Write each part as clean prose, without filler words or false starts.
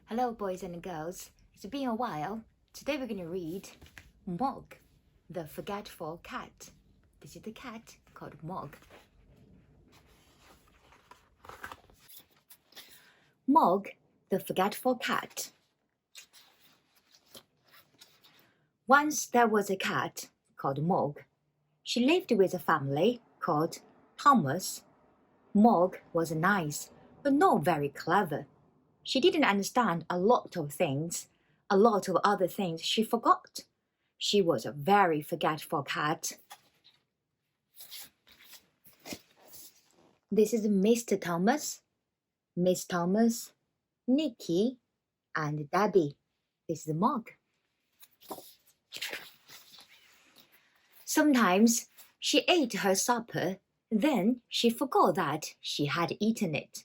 Hello, boys and girls. It's been a while. Today we're going to read Mog, the Forgetful Cat. This is the cat called Mog. Mog, the Forgetful Cat. Once there was a cat called Mog. She lived with a family called Thomas. Mog was nice, but not very clever. She didn't understand a lot of things. A lot of other things she forgot. She was a very forgetful cat. This is Mr. Thomas, Miss Thomas, Nicky, and Debbie. This is Mog. Sometimes she ate her supper, then she forgot that she had eaten it.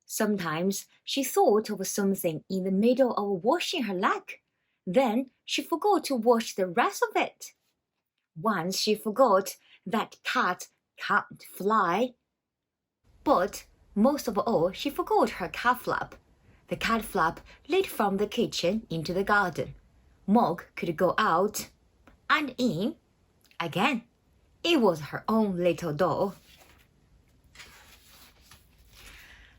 Sometimes she thought of something in the middle of washing her leg. Then she forgot to wash the rest of it. Once she forgot that cats can't fly. But most of all, she forgot her cat flap. The cat flap led from the kitchen into the garden. Mog could go out and in again. It was her own little door.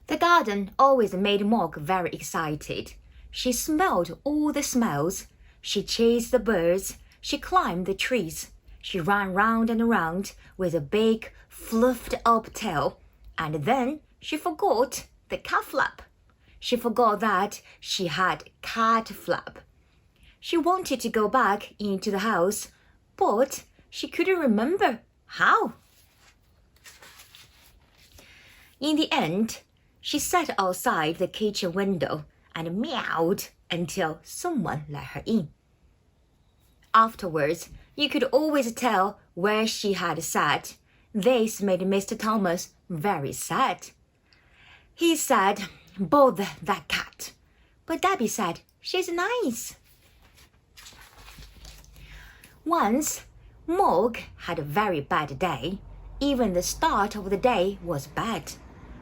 The garden always made Mog very excited. She smelled all the smells. She chased the birds. She climbed the trees. She ran round and round with a big, fluffed-up tail. And then she forgot the cat flap. She forgot that she had cat flap. She wanted to go back into the house, but she couldn't remember how. In the end, she sat outside the kitchen window and meowed until someone let her in. Afterwards, you could always tell where she had sat. This made Mr. Thomas very sad. He said, "Bother that cat." But Debbie said, "She's nice." Once, Mog had a very bad day. Even the start of the day was bad.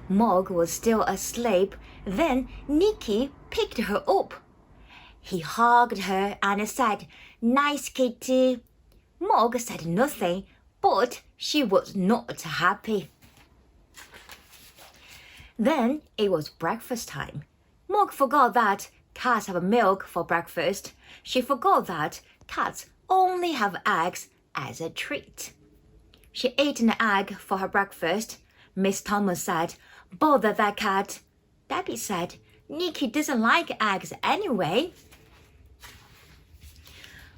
Mog was still asleep. Then Nicky picked her up. He hugged her and said, "Nice kitty." Mog said nothing, but she was not happy. Then it was breakfast time. Mog forgot that cats have milk for breakfast. She forgot that cats only have eggs as a treat. She ate an egg for her breakfast. Miss Thomas said, "Bother that cat." Debbie said, "Nicky doesn't like eggs anyway."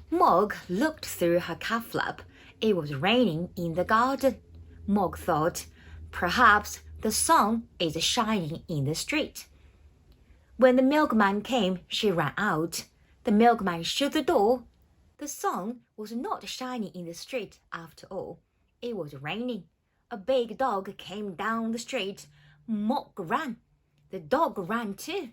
Mog looked through her cat flap. It was raining in the garden. Mog thought, perhaps the sun is shining in the street. When the milkman came, she ran out. The milkman shut the door. The sun was not shining in the street after all. It was raining. A big dog came down the street. Mog ran. The dog ran too.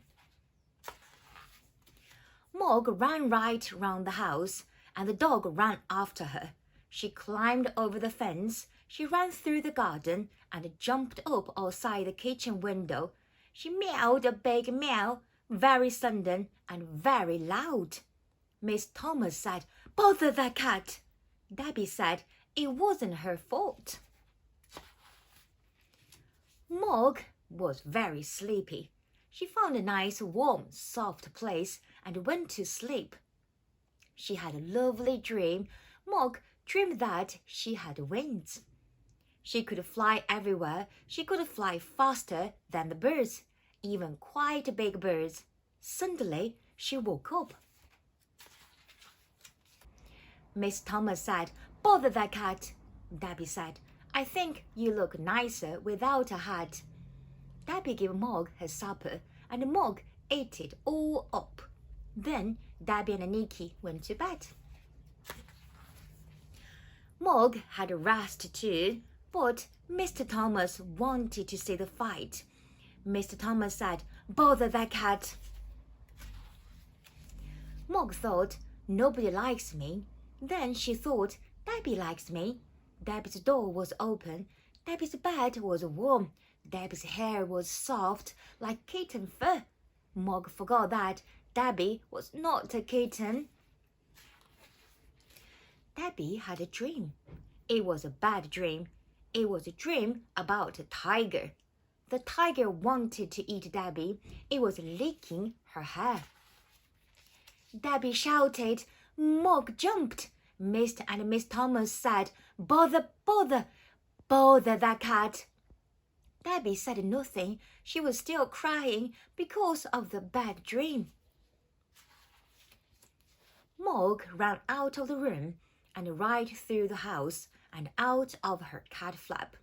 Mog ran right round the house, and the dog ran after her. She climbed over the fence. She ran through the garden and jumped up outside the kitchen window. She meowed a big meow, very sudden and very loud. Miss Thomas said, "Bother that cat." Debbie said it wasn't her fault. Mog was very sleepy. She found a nice, warm, soft place and went to sleep. She had a lovely dream. Mog dreamed that she had wings. She could fly everywhere. She could fly faster than the birds, even quite big birds. Suddenly, she woke up. Miss Thomas said, "Bother that cat." Debbie said, "I think you look nicer without a hat." Debbie gave Mog her supper, and Mog ate it all up. Then Debbie and Nicky went to bed. Mog had a rest too, but Mr. Thomas wanted to see the fight. Mr. Thomas said, "Bother that cat." Mog thought, nobody likes me. Then she thought, Debbie likes me. Debbie's door was open. Debbie's bed was warm. Debbie's hair was soft like kitten fur. Mog forgot that Debbie was not a kitten. Debbie had a dream. It was a bad dream. It was a dream about a tiger. The tiger wanted to eat Debbie. It was licking her hair. Debbie shouted. Mog jumped. Mr. and Miss Thomas said, "Bother, bother, bother that cat." Debbie said nothing. She was still crying because of the bad dream. Mog ran out of the room and right through the house and out of her cat flap.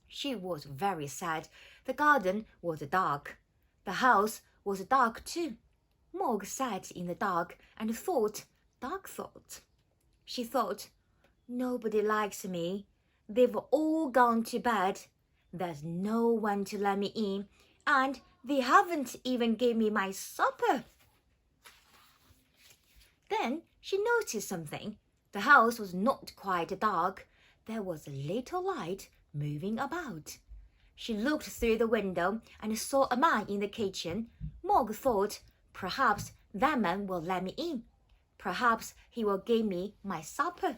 She was very sad. The garden was dark. The house was dark too. Mog sat in the dark and thought dark thoughts. She thought, nobody likes me. They've all gone to bed. There's no one to let me in, and they haven't even given me my supper. Then she noticed something. The house was not quite dark. There was a little light moving about. She looked through the window and saw a man in the kitchen. Mog thought, perhaps that man will let me in. Perhaps he will give me my supper.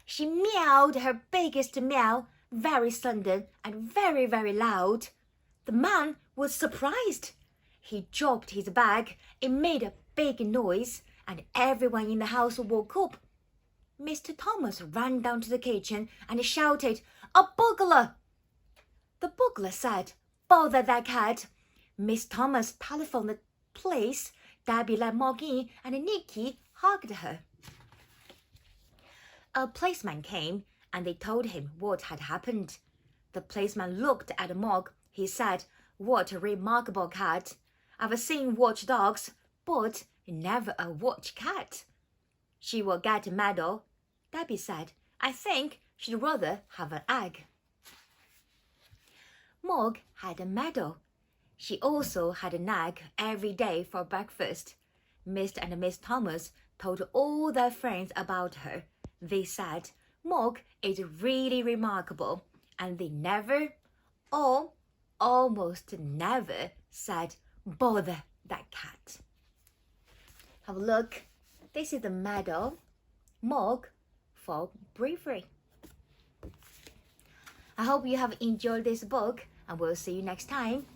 She meowed her biggest meow, very sudden and very, very loud. The man was surprised. He dropped his bag. It made a big noise, and everyone in the house woke up. Mr. Thomas ran down to the kitchen and shouted, "A burglar!" The burglar said, "Bother that cat." Miss Thomas telephoned the police. Debbie let Mog in, and Nicky hugged her. A policeman came, and they told him what had happened. The policeman looked at Mog. He said, "What a remarkable cat. I've seen watchdogs, but never a watch cat. She will get a medal." Debbie said, "I think she'd rather have an egg." Mog had a medal. She also had an egg every day for breakfast. Mr. and Miss Thomas told all their friends about her. They said, "Mog is really remarkable," and they never, or almost never, said, "Bother that cat." Have a look. This is the medal. Mog for bravery. I hope you have enjoyed this book, and we'll see you next time.